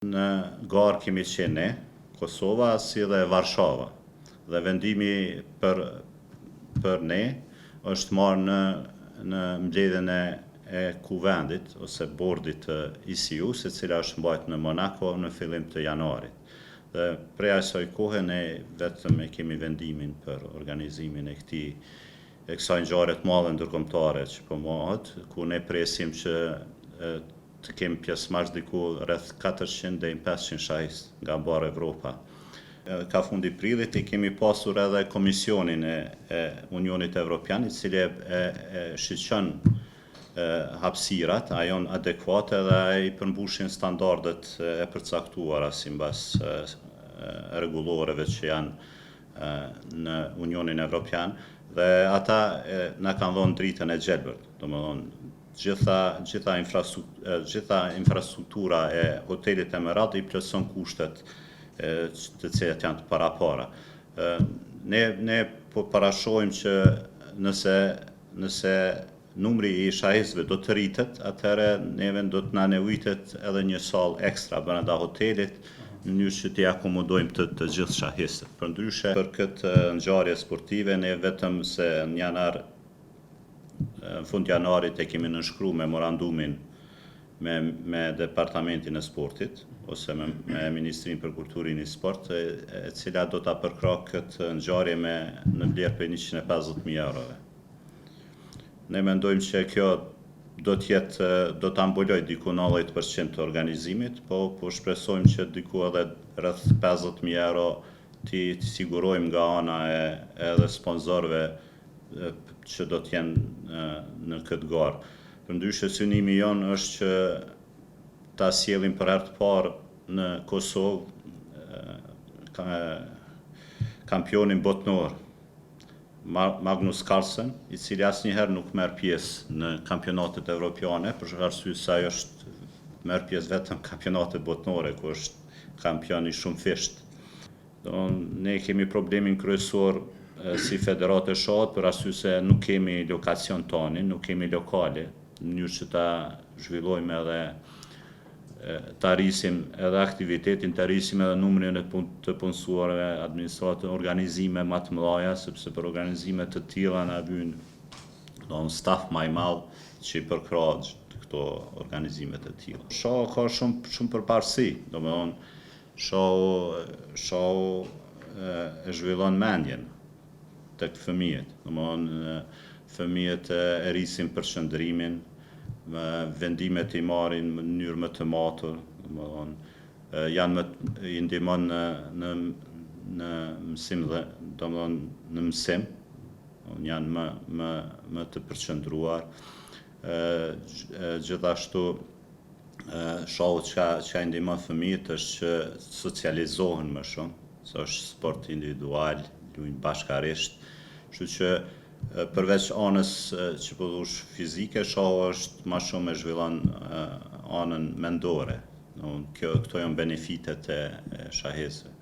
Në garë kemi qenë ne, Kosova, si dhe Varshava. Dhe vendimi për ne është marrë në mbledhjen e kuvendit ose bordit të ICU, se cila është mbajtur në Monaco në fillim të janarit. Dhe prej asaj kohe ne vetëm e kemi vendimin për organizimin e kësaj ngjarje të madhe ndërkombëtare që po mohet, ku ne presim që të kemi pjesëmarrës diku rreth 400 deri në 500 shahis nga mbar Evropa. Ka fundi prillit i kemi pasur edhe Komisionin e Unionit Evropian, i cili e shqetëson hapësirat, a janë adekuate dhe i përmbushin standardet e përcaktuara sipas rregulloreve që janë në Unionin Evropian, dhe ata na kanë dhënë dritën e gjelbërt, domethënë gjitha infrastruktura e hotelit Emerat i plotson kushtet të cilat janë të parapara. Ne po parashohim që nëse numri i shahisëve do të rritet, atëherë neve do të na nevojitet edhe një sallë ekstra brenda hotelit, në mënyrë që t'i akomodojmë të gjithë shahisët. Përndryshe, për këtë ngjarje sportive, ne vetëm se në fund janarit e kemi nënshkruar memorandumin me Departamentin e Sportit, ose me Ministrinë për Kulturën e Sport, e cila do ta përkrahë këtë ngjarje në vlerë për 150.000 eurove. Ne mendojmë që kjo do ta mbulojë diku 90% të organizimit, po shpresojmë që diku edhe rreth 50.000 euro t'i sigurojmë nga ana edhe sponsorëve që do t'jenë në këtë garë. Përndryshe, synimi jon është që ta sjellim për herë të parë në Kosovë kampionin botnor Magnus Carlsen, i cili asnjëherë nuk merr pjesë në kampionatet evropiane, për arsye se ai merr pjesë vetëm në kampionatet botnore, ku është kampion i shumë fisht. Ne kemi problemin kryesor si federatë e shohut, për arsye se nuk kemi lokacion tani, nuk kemi lokale, në mënyrë që ta zhvillojmë edhe ta rrisim edhe aktivitetin, ta rrisim edhe numrin e të punësuarve, administratën, organizime më të mëdha, sepse për organizime të tilla na vjen staf më i madh që i përkrah këto organizime të tilla. Shoh ka shumë përparësi, domethënë shoh e zhvillon mendjen tek fëmijët, domethënë fëmijët e rrisin përqendrimin, vendimet i marrin në mënyrë më të matur, i ndihmon në mësim dhe domethënë në mësim, janë më të përqendruar. Gjithashtu shohu që i ndihmon fëmijët është që socializohen më shumë, se është sport individual, luajnë bashkarisht, kështu që përveç anës që po thosh fizike, shohu është më shumë e zhvillon anën mendore. Këto janë benefitet e shahisëve.